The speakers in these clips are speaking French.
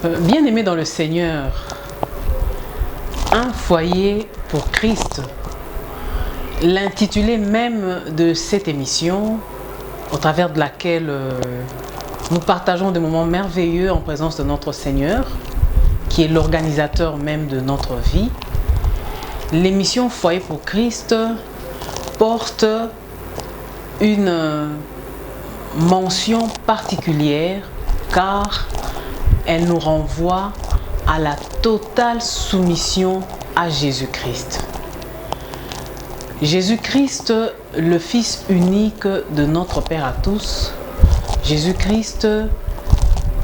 Bien-aimés dans le Seigneur, un foyer pour Christ, l'intitulé même de cette émission, au travers de laquelle nous partageons des moments merveilleux en présence de notre Seigneur, qui est l'organisateur même de notre vie. L'émission Foyer pour Christ porte une mention particulière car elle nous renvoie à la totale soumission à Jésus-Christ. Jésus-Christ, le Fils unique de notre Père à tous, Jésus-Christ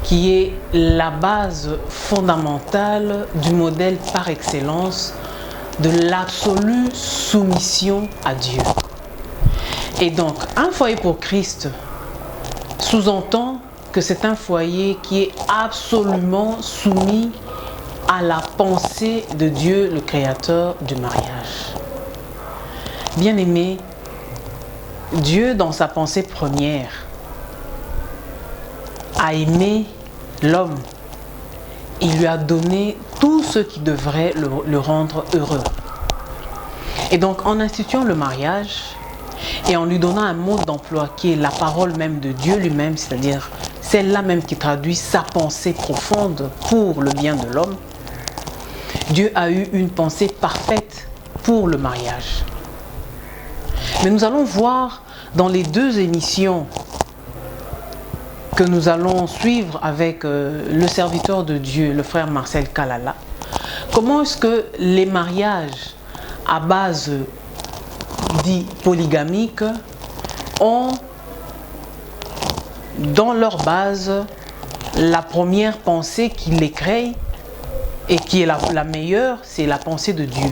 qui est la base fondamentale du modèle par excellence de l'absolue soumission à Dieu. Et donc, un foyer pour Christ sous-entend que c'est un foyer qui est absolument soumis à la pensée de Dieu, le Créateur du mariage. Bien-aimé, Dieu, dans sa pensée première, a aimé l'homme. Il lui a donné tout ce qui devrait le rendre heureux. Et donc, en instituant le mariage et en lui donnant un mode d'emploi qui est la parole même de Dieu lui-même, c'est-à-dire celle-là même qui traduit sa pensée profonde pour le bien de l'homme, Dieu a eu une pensée parfaite pour le mariage. Mais nous allons voir dans les deux émissions que nous allons suivre avec le serviteur de Dieu, le frère Marcel Kalala, comment est-ce que les mariages à base dits polygamiques ont dans leur base la première pensée qui les crée et qui est la meilleure, c'est la pensée de Dieu.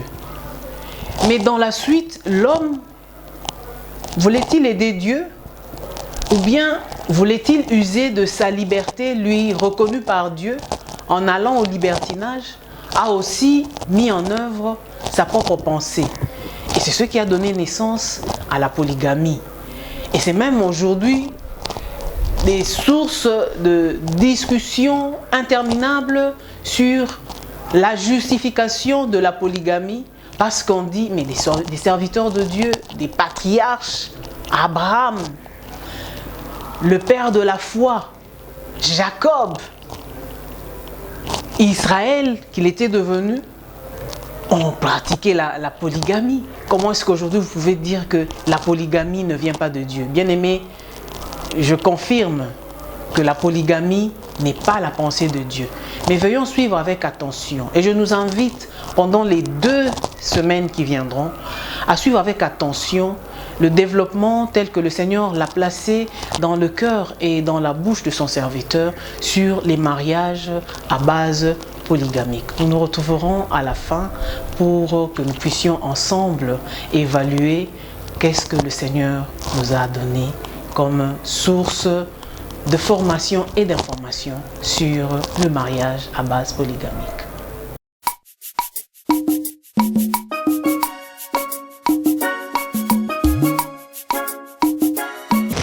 Mais dans la suite, l'homme voulait-il aider Dieu ou bien voulait-il user de sa liberté, lui reconnue par Dieu, en allant au libertinage, a aussi mis en œuvre sa propre pensée. Et c'est ce qui a donné naissance à la polygamie. Et c'est même aujourd'hui des sources de discussions interminables sur la justification de la polygamie, parce qu'on dit, mais des serviteurs de Dieu, des patriarches, Abraham, le père de la foi, Jacob, Israël qu'il était devenu, ont pratiqué la polygamie. Comment est-ce qu'aujourd'hui vous pouvez dire que la polygamie ne vient pas de Dieu? Bien aimé, je confirme que la polygamie n'est pas la pensée de Dieu. Mais veuillons suivre avec attention. Et je nous invite pendant les 2 semaines qui viendront à suivre avec attention le développement tel que le Seigneur l'a placé dans le cœur et dans la bouche de son serviteur sur les mariages à base polygamique. Nous nous retrouverons à la fin pour que nous puissions ensemble évaluer qu'est-ce que le Seigneur nous a donné comme source de formation et d'information sur le mariage à base polygamique.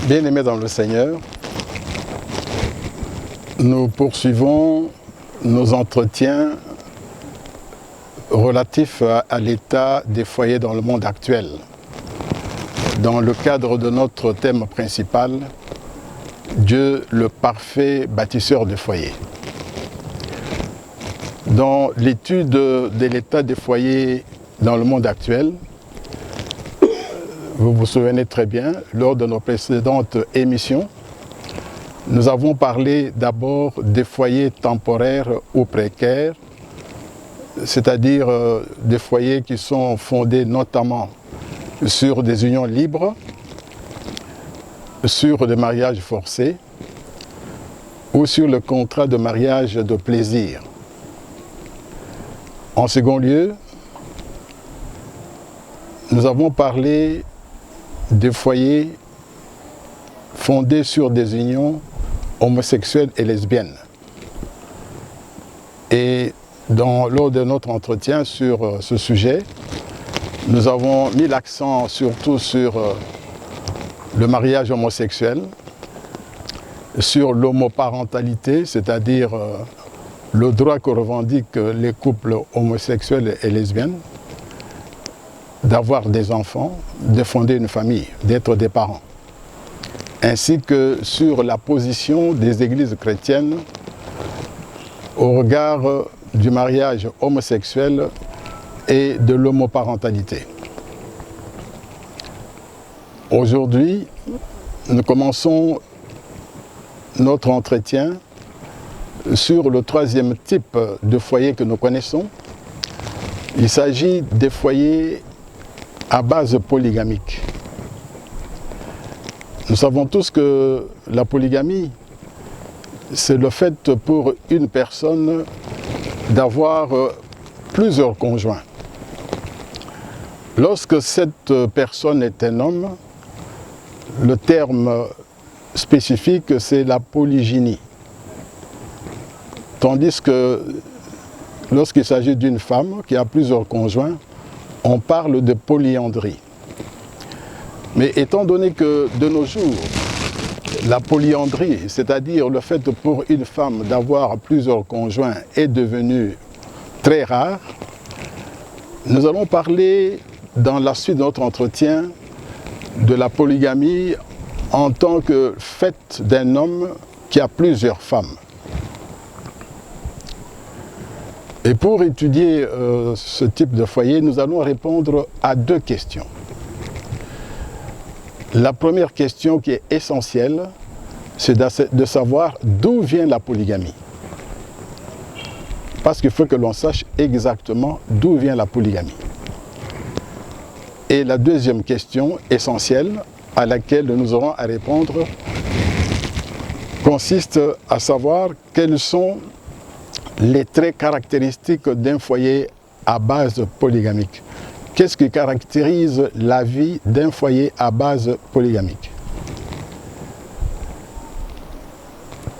Bien-aimés dans le Seigneur, nous poursuivons nos entretiens relatifs à l'état des foyers dans le monde actuel. Dans le cadre de notre thème principal, Dieu le parfait bâtisseur de foyers. Dans l'étude de l'état des foyers dans le monde actuel, vous vous souvenez très bien, lors de nos précédentes émissions, nous avons parlé d'abord des foyers temporaires ou précaires, c'est-à-dire des foyers qui sont fondés notamment sur des unions libres, sur des mariages forcés ou sur le contrat de mariage de plaisir. En second lieu, nous avons parlé des foyers fondés sur des unions homosexuelles et lesbiennes. Et lors de notre entretien sur ce sujet, nous avons mis l'accent surtout sur le mariage homosexuel, sur l'homoparentalité, c'est-à-dire le droit que revendiquent les couples homosexuels et lesbiennes d'avoir des enfants, de fonder une famille, d'être des parents, ainsi que sur la position des églises chrétiennes au regard du mariage homosexuel et de l'homoparentalité. Aujourd'hui, nous commençons notre entretien sur le troisième type de foyer que nous connaissons. Il s'agit des foyers à base polygamique. Nous savons tous que la polygamie, c'est le fait pour une personne d'avoir plusieurs conjoints. Lorsque cette personne est un homme, le terme spécifique, c'est la polygynie. Tandis que lorsqu'il s'agit d'une femme qui a plusieurs conjoints, on parle de polyandrie. Mais étant donné que de nos jours, la polyandrie, c'est-à-dire le fait pour une femme d'avoir plusieurs conjoints, est devenue très rare, nous allons parler dans la suite de notre entretien de la polygamie en tant que fait d'un homme qui a plusieurs femmes. Et pour étudier ce type de foyer, nous allons répondre à deux questions. La première question qui est essentielle, c'est de savoir d'où vient la polygamie. Parce qu'il faut que l'on sache exactement d'où vient la polygamie. Et la deuxième question essentielle à laquelle nous aurons à répondre consiste à savoir quels sont les traits caractéristiques d'un foyer à base polygamique. Qu'est-ce qui caractérise la vie d'un foyer à base polygamique?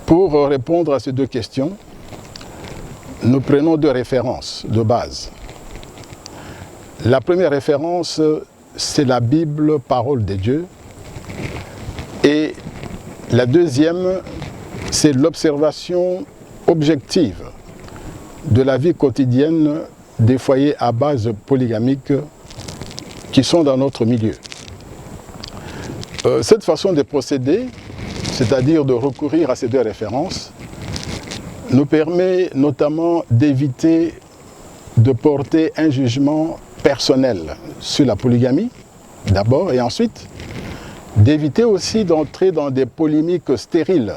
Pour répondre à ces deux questions, nous prenons deux références de base. La première référence, c'est la Bible, parole de Dieu. Et la deuxième, c'est l'observation objective de la vie quotidienne des foyers à base polygamique qui sont dans notre milieu. Cette façon de procéder, c'est-à-dire de recourir à ces deux références, nous permet notamment d'éviter de porter un jugement personnel sur la polygamie, d'abord, et ensuite, d'éviter aussi d'entrer dans des polémiques stériles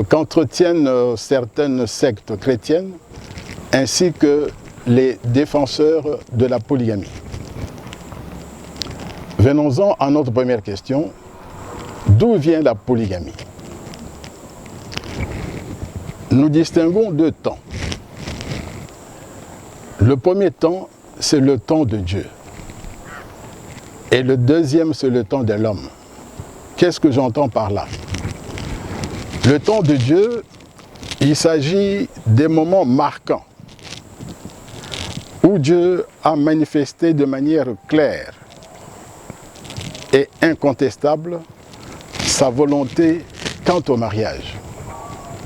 qu'entretiennent certaines sectes chrétiennes, ainsi que les défenseurs de la polygamie. Venons-en à notre première question. D'où vient la polygamie? Nous distinguons deux temps. Le premier temps, c'est le temps de Dieu. Et le deuxième, c'est le temps de l'homme. Qu'est-ce que j'entends par là? Le temps de Dieu, il s'agit des moments marquants où Dieu a manifesté de manière claire et incontestable sa volonté quant au mariage.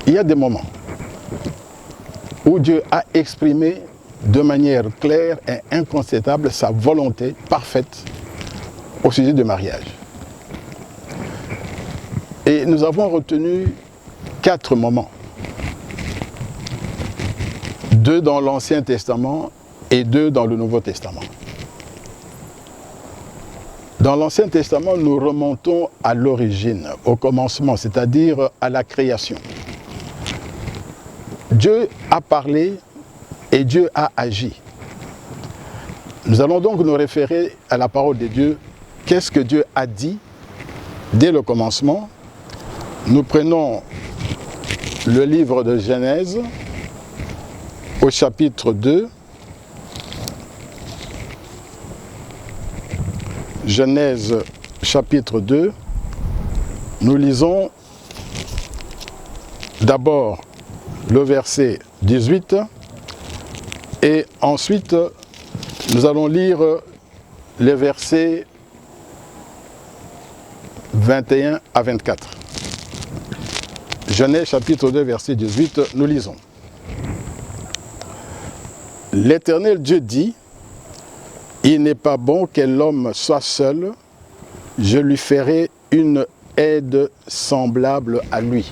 Il y a des moments où Dieu a exprimé de manière claire et incontestable sa volonté parfaite au sujet du mariage. Et nous avons retenu 4 moments. 2 dans l'Ancien Testament et 2 dans le Nouveau Testament. Dans l'Ancien Testament, nous remontons à l'origine, au commencement, c'est-à-dire à la création. Dieu a parlé et Dieu a agi. Nous allons donc nous référer à la parole de Dieu. Qu'est-ce que Dieu a dit dès le commencement? Nous prenons le livre de Genèse au chapitre 2. Genèse chapitre 2. Nous lisons d'abord le verset 18 et ensuite nous allons lire les versets 21 à 24. Genèse chapitre 2 verset 18, nous lisons. l'Éternel Dieu dit, il n'est pas bon que l'homme soit seul, je lui ferai une aide semblable à lui.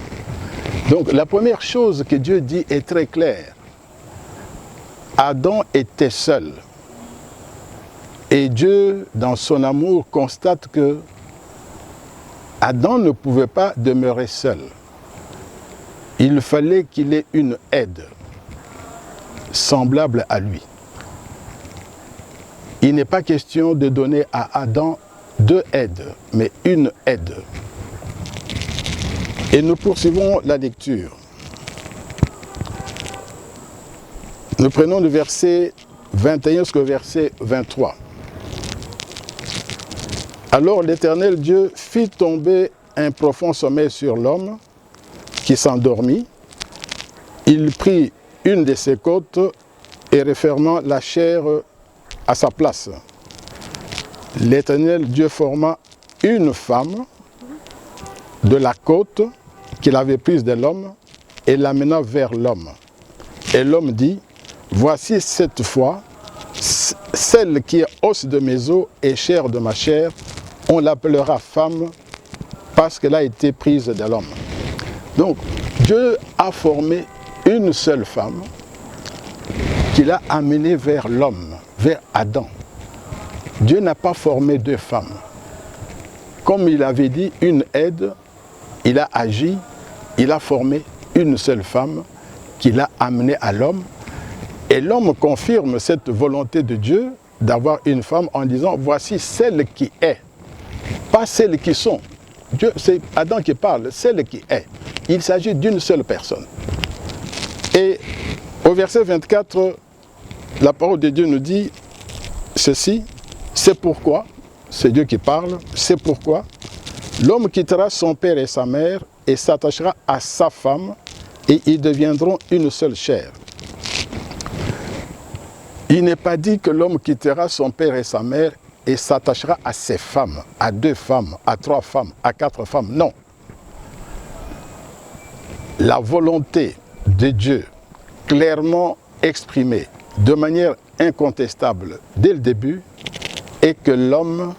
Donc la première chose que Dieu dit est très claire. Adam était seul. Et Dieu, dans son amour, constate que Adam ne pouvait pas demeurer seul. Il fallait qu'il ait une aide semblable à lui. Il n'est pas question de donner à Adam deux aides, mais une aide. Et nous poursuivons la lecture. Nous prenons le verset 21 jusqu'au verset 23. Alors l'Éternel Dieu fit tomber un profond sommeil sur l'homme qui s'endormit. Il prit une de ses côtes et refermant la chair à sa place. L'Éternel Dieu forma une femme de la côte qu'il avait prise de l'homme et l'amena vers l'homme. Et l'homme dit, voici cette fois, celle qui est os de mes os et chair de ma chair, on l'appellera femme parce qu'elle a été prise de l'homme. Donc, Dieu a formé une seule femme qu'il a amenée vers l'homme, vers Adam. Dieu n'a pas formé deux femmes. Comme il avait dit, une aide, il a agi, il a formé une seule femme qu'il a amenée à l'homme. Et l'homme confirme cette volonté de Dieu d'avoir une femme en disant, voici celle qui est, pas celles qui sont. Dieu, c'est Adam qui parle, celle qui est. Il s'agit d'une seule personne. Et au verset 24, la parole de Dieu nous dit ceci, c'est pourquoi, c'est Dieu qui parle, c'est pourquoi l'homme quittera son père et sa mère et s'attachera à sa femme et ils deviendront une seule chair. Il n'est pas dit que l'homme quittera son père et sa mère et s'attachera à ses femmes, à deux femmes, à trois femmes, à quatre femmes. Non. La volonté de Dieu, clairement exprimée, de manière incontestable dès le début, est que l'homme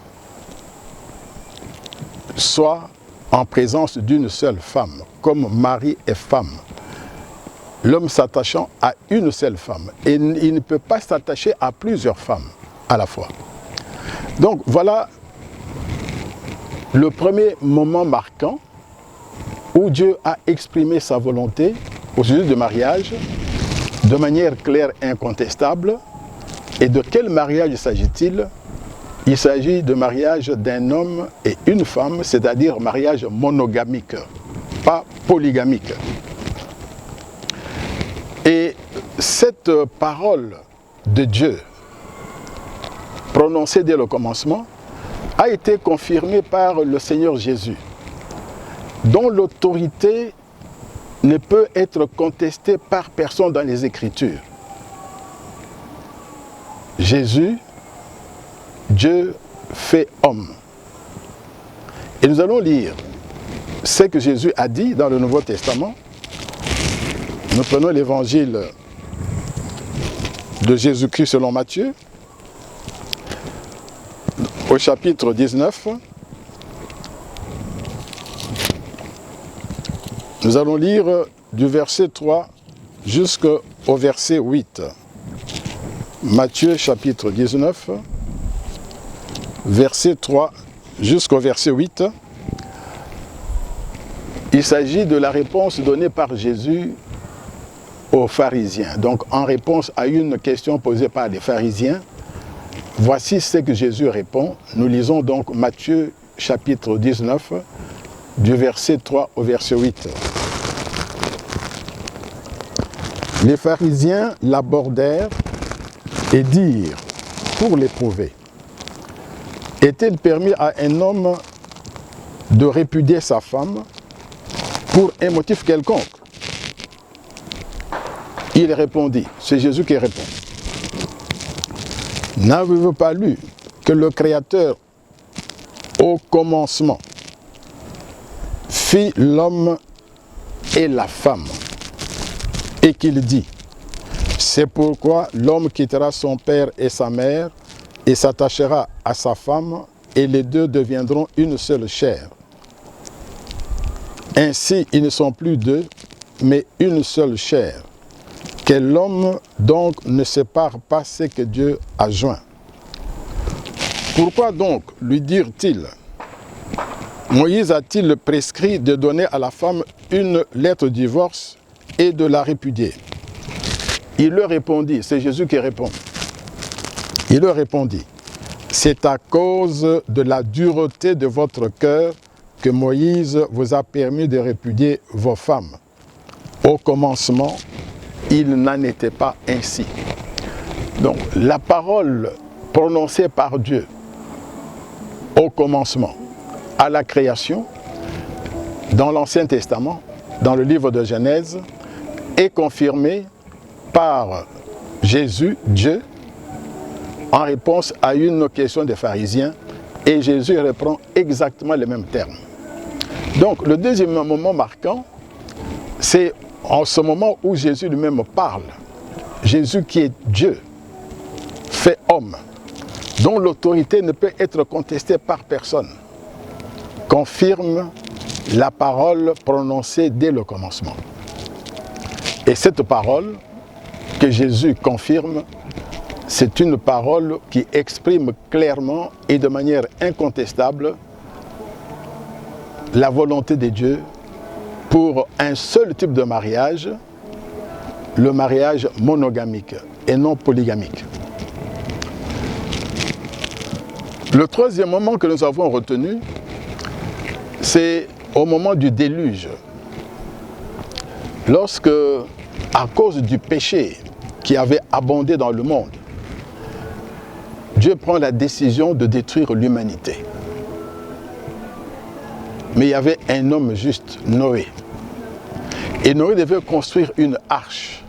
soit en présence d'une seule femme, comme mari et femme. L'homme s'attachant à une seule femme. Et il ne peut pas s'attacher à plusieurs femmes à la fois. Donc voilà le premier moment marquant où Dieu a exprimé sa volonté au sujet du mariage de manière claire et incontestable. Et de quel mariage s'agit-il? Il s'agit de mariage d'un homme et une femme, c'est-à-dire mariage monogamique, pas polygamique. Et cette parole de Dieu, prononcée dès le commencement, a été confirmée par le Seigneur Jésus, dont l'autorité ne peut être contestée par personne dans les Écritures. Jésus, Dieu fait homme. Et nous allons lire ce que Jésus a dit dans le Nouveau Testament. Nous prenons l'évangile de Jésus-Christ selon Matthieu, au chapitre 19. Nous allons lire du verset 3 jusqu'au verset 8. Matthieu chapitre 19, verset 3 jusqu'au verset 8. Il s'agit de la réponse donnée par Jésus aux pharisiens. Donc en réponse à une question posée par les pharisiens, voici ce que Jésus répond. Nous lisons donc Matthieu chapitre 19, du verset 3 au verset 8. Les pharisiens l'abordèrent et dirent, pour l'éprouver, est-il permis à un homme de répudier sa femme pour un motif quelconque? Il répondit, c'est Jésus qui répond, n'avez-vous pas lu que le Créateur, au commencement, fit l'homme et la femme, et qu'il dit, C'est pourquoi l'homme quittera son père et sa mère et s'attachera à sa femme et les deux deviendront une seule chair. Ainsi, ils ne sont plus deux, mais une seule chair. Que l'homme donc ne sépare pas ce que Dieu a joint. Pourquoi donc lui dire-t-il? Moïse a-t-il prescrit de donner à la femme une lettre de divorce et de la répudier? Il leur répondit, c'est Jésus qui répond. Il leur répondit, c'est à cause de la dureté de votre cœur que Moïse vous a permis de répudier vos femmes. Au commencement, il n'en était pas ainsi. Donc, la parole prononcée par Dieu au commencement, à la création, dans l'Ancien Testament, dans le livre de Genèse, est confirmée par Jésus, Dieu, en réponse à une question des pharisiens, et Jésus reprend exactement les mêmes termes. Donc, le deuxième moment marquant, c'est en ce moment où Jésus lui-même parle. Jésus qui est Dieu, fait homme, dont l'autorité ne peut être contestée par personne, confirme la parole prononcée dès le commencement. Et cette parole que Jésus confirme, c'est une parole qui exprime clairement et de manière incontestable la volonté de Dieu pour un seul type de mariage, le mariage monogamique et non polygamique. Le troisième moment que nous avons retenu, c'est au moment du déluge. Lorsque, à cause du péché qui avait abondé dans le monde, Dieu prend la décision de détruire l'humanité. Mais il y avait un homme juste, Noé. Et Noé devait construire une arche.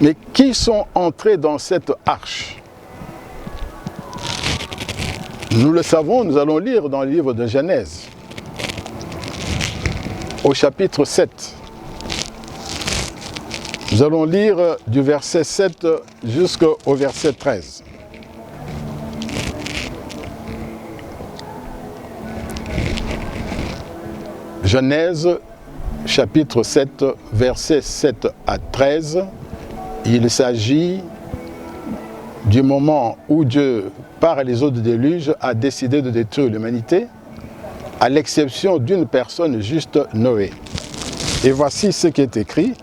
Mais qui sont entrés dans cette arche? Nous le savons, nous allons lire dans le livre de Genèse, au chapitre 7. Nous allons lire du verset 7 jusqu'au verset 13. Genèse, chapitre 7, versets 7 à 13. Il s'agit du moment où Dieu, par les eaux du déluge, a décidé de détruire l'humanité, à l'exception d'une personne juste, Noé. Et voici ce qui est écrit.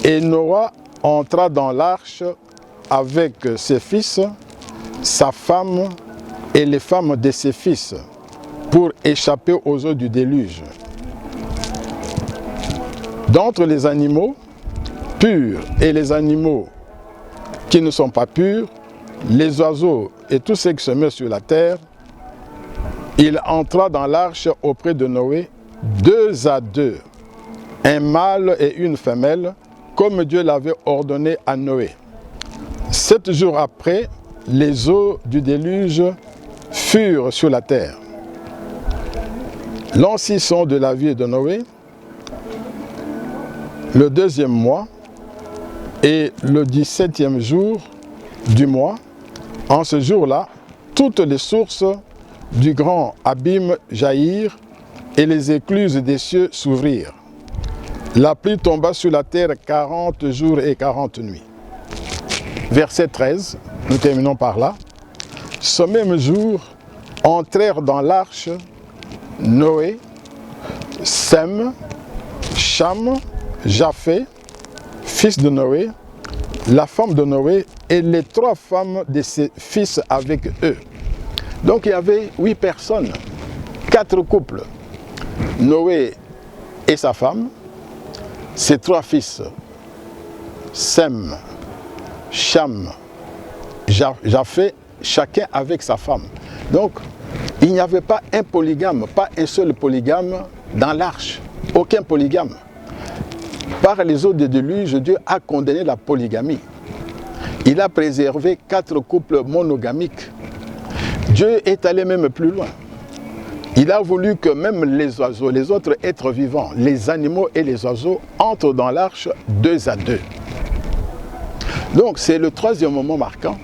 Et Noé entra dans l'arche avec ses fils, sa femme et les femmes de ses fils, pour échapper aux eaux du déluge. D'entre les animaux purs et les animaux qui ne sont pas purs, les oiseaux et tout ce qui se met sur la terre, il entra dans l'arche auprès de Noé, 2 à 2, un mâle et une femelle, comme Dieu l'avait ordonné à Noé. 7 jours après, les eaux du déluge furent sur la terre. L'an 600 de la vie de Noé, le 2e mois et le 17e jour du mois, en ce jour-là, toutes les sources du grand abîme jaillirent et les écluses des cieux s'ouvrirent. La pluie tomba sur la terre 40 jours et 40 nuits. Verset 13, nous terminons par là. Ce même jour, entrèrent dans l'arche Noé, Sem, Cham, Japheth, fils de Noé, la femme de Noé et les 3 femmes de ses fils avec eux. Donc il y avait 8 personnes, 4 couples. Noé et sa femme, ses 3 fils, Sem, Cham, Japheth, chacun avec sa femme. Donc il n'y avait pas un polygame, pas un seul polygame dans l'arche, aucun polygame. Par les eaux de déluge, Dieu a condamné la polygamie. Il a préservé 4 couples monogamiques. Dieu est allé même plus loin. Il a voulu que même les oiseaux, les autres êtres vivants, les animaux et les oiseaux entrent dans l'arche 2 à 2. Donc c'est le troisième moment marquant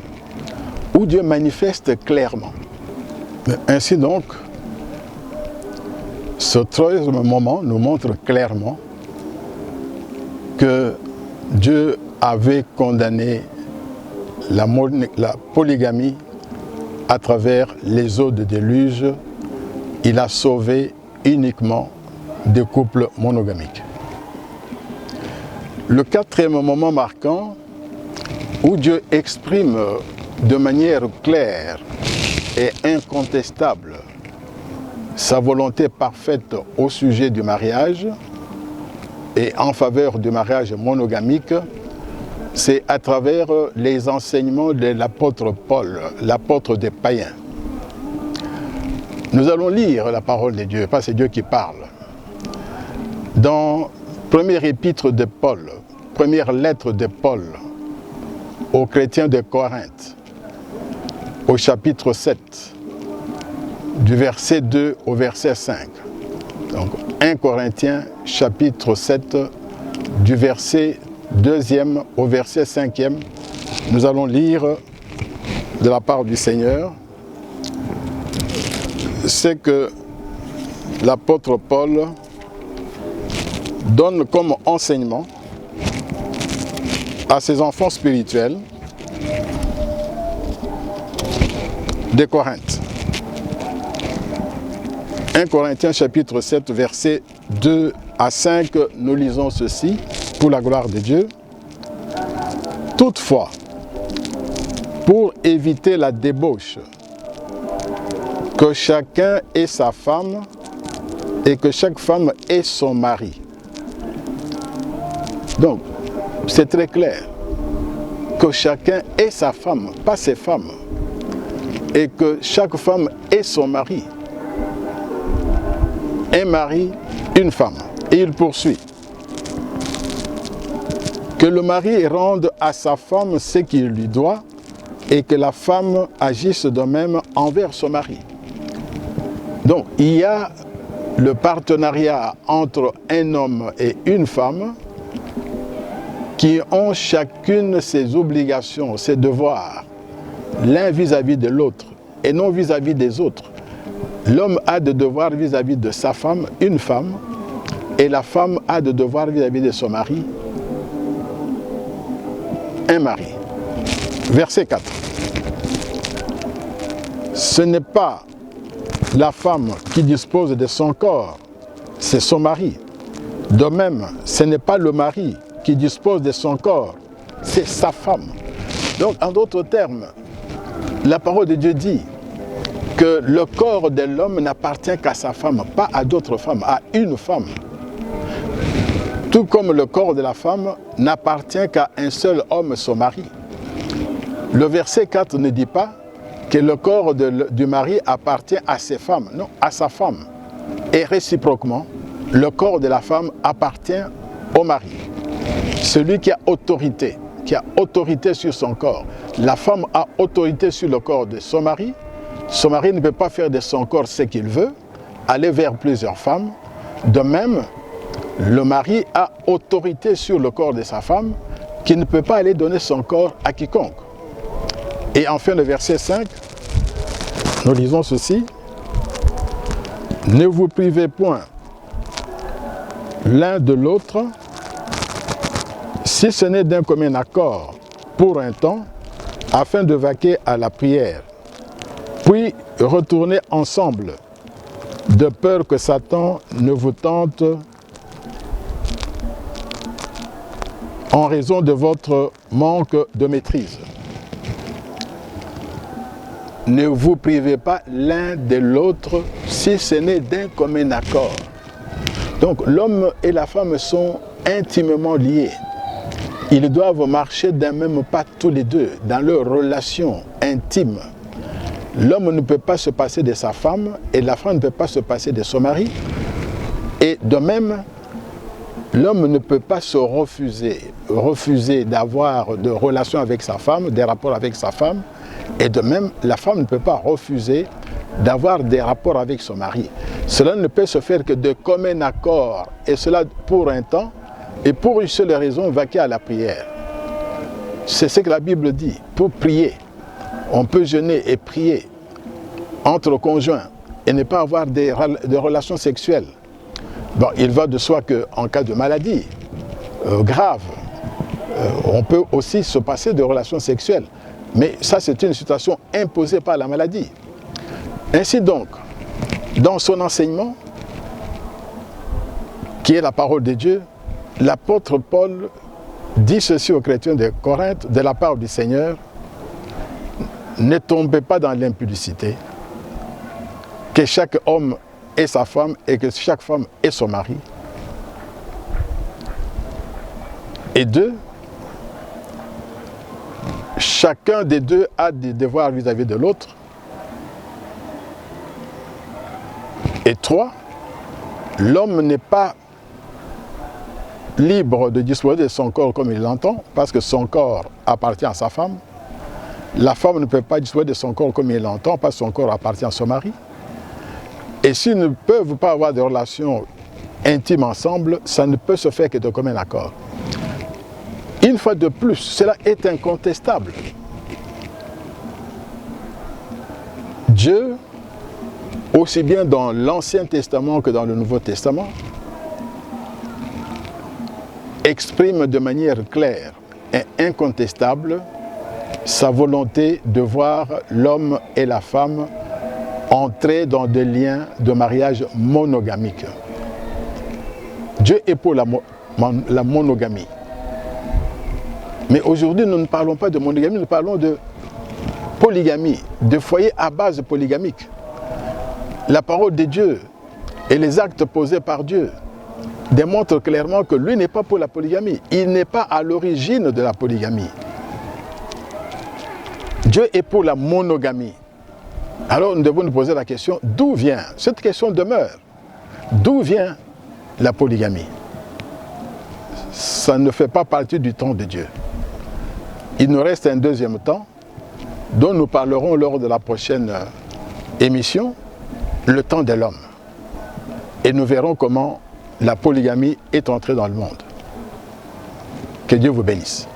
où Dieu manifeste clairement. Ainsi donc, ce troisième moment nous montre clairement que Dieu avait condamné la polygamie à travers les eaux de déluge. Il a sauvé uniquement des couples monogamiques. Le quatrième moment marquant où Dieu exprime de manière claire et incontestable sa volonté parfaite au sujet du mariage et en faveur du mariage monogamique, c'est à travers les enseignements de l'apôtre Paul, l'apôtre des païens. Nous allons lire la parole de Dieu, pas c'est Dieu qui parle. Dans première épître de Paul, première lettre de Paul aux chrétiens de Corinthe, au chapitre 7, du verset 2 au verset 5. Donc 1 Corinthiens, chapitre 7, du verset 2e au verset 5e, nous allons lire de la part du Seigneur ce que l'apôtre Paul donne comme enseignement à ses enfants spirituels de Corinthe. 1 Corinthiens chapitre 7, versets 2 à 5, nous lisons ceci pour la gloire de Dieu. Toutefois, pour éviter la débauche, que chacun ait sa femme et que chaque femme ait son mari. Donc, c'est très clair que chacun ait sa femme, pas ses femmes, et que chaque femme ait son mari. Un mari, une femme. Et il poursuit. Que le mari rende à sa femme ce qu'il lui doit et que la femme agisse de même envers son mari. Donc, il y a le partenariat entre un homme et une femme qui ont chacune ses obligations, ses devoirs, l'un vis-à-vis de l'autre et non vis-à-vis des autres. L'homme a des devoirs vis-à-vis de sa femme, une femme, et la femme a des devoirs vis-à-vis de son mari, un mari. Verset 4. Ce n'est pas la femme qui dispose de son corps, c'est son mari. De même, ce n'est pas le mari qui dispose de son corps, c'est sa femme. Donc, en d'autres termes, la parole de Dieu dit que le corps de l'homme n'appartient qu'à sa femme, pas à d'autres femmes, à une femme. Tout comme le corps de la femme n'appartient qu'à un seul homme, son mari. Le verset 4 ne dit pas que le corps du mari appartient à ses femmes, non, à sa femme. Et réciproquement, le corps de la femme appartient au mari. Celui qui a autorité sur son corps. La femme a autorité sur le corps de son mari. Son mari ne peut pas faire de son corps ce qu'il veut, aller vers plusieurs femmes. De même, le mari a autorité sur le corps de sa femme, qui ne peut pas aller donner son corps à quiconque. Et enfin, le verset 5, nous lisons ceci. Ne vous privez point l'un de l'autre, si ce n'est d'un commun accord pour un temps, afin de vaquer à la prière. Puis retournez ensemble, de peur que Satan ne vous tente en raison de votre manque de maîtrise. Ne vous privez pas l'un de l'autre si ce n'est d'un commun accord. Donc l'homme et la femme sont intimement liés. Ils doivent marcher d'un même pas tous les deux, dans leur relation intime. L'homme ne peut pas se passer de sa femme et la femme ne peut pas se passer de son mari. Et de même, l'homme ne peut pas se refuser d'avoir des relations avec sa femme, des rapports avec sa femme. Et de même, la femme ne peut pas refuser d'avoir des rapports avec son mari. Cela ne peut se faire que de commun accord, et cela pour un temps, et pour une seule raison, vaquer à la prière. C'est ce que la Bible dit, pour prier. On peut jeûner et prier entre conjoints et ne pas avoir de relations sexuelles. Bon, il va de soi qu'en cas de maladie grave, on peut aussi se passer de relations sexuelles. Mais ça, c'est une situation imposée par la maladie. Ainsi donc, dans son enseignement, qui est la parole de Dieu, l'apôtre Paul dit ceci aux chrétiens de Corinthe, de la part du Seigneur: ne tombez pas dans l'impudicité, que chaque homme ait sa femme et que chaque femme ait son mari. Et deux, chacun des deux a des devoirs vis-à-vis de l'autre. Et trois, l'homme n'est pas libre de disposer de son corps comme il l'entend, parce que son corps appartient à sa femme. La femme ne peut pas disposer de son corps comme il l'entend, parce que son corps appartient à son mari. Et s'ils ne peuvent pas avoir de relations intimes ensemble, ça ne peut se faire que de commun accord. Une fois de plus, cela est incontestable. Dieu, aussi bien dans l'Ancien Testament que dans le Nouveau Testament, exprime de manière claire et incontestable sa volonté de voir l'homme et la femme entrer dans des liens de mariage monogamiques. Dieu est pour la monogamie. Mais aujourd'hui, nous ne parlons pas de monogamie, nous parlons de polygamie, de foyers à base polygamique. La parole de Dieu et les actes posés par Dieu démontrent clairement que lui n'est pas pour la polygamie. Il n'est pas à l'origine de la polygamie. Dieu est pour la monogamie. Alors nous devons nous poser la question, d'où vient? Cette question demeure. D'où vient la polygamie? Ça ne fait pas partie du temps de Dieu. Il nous reste un deuxième temps, dont nous parlerons lors de la prochaine émission, le temps de l'homme. Et nous verrons comment la polygamie est entrée dans le monde. Que Dieu vous bénisse.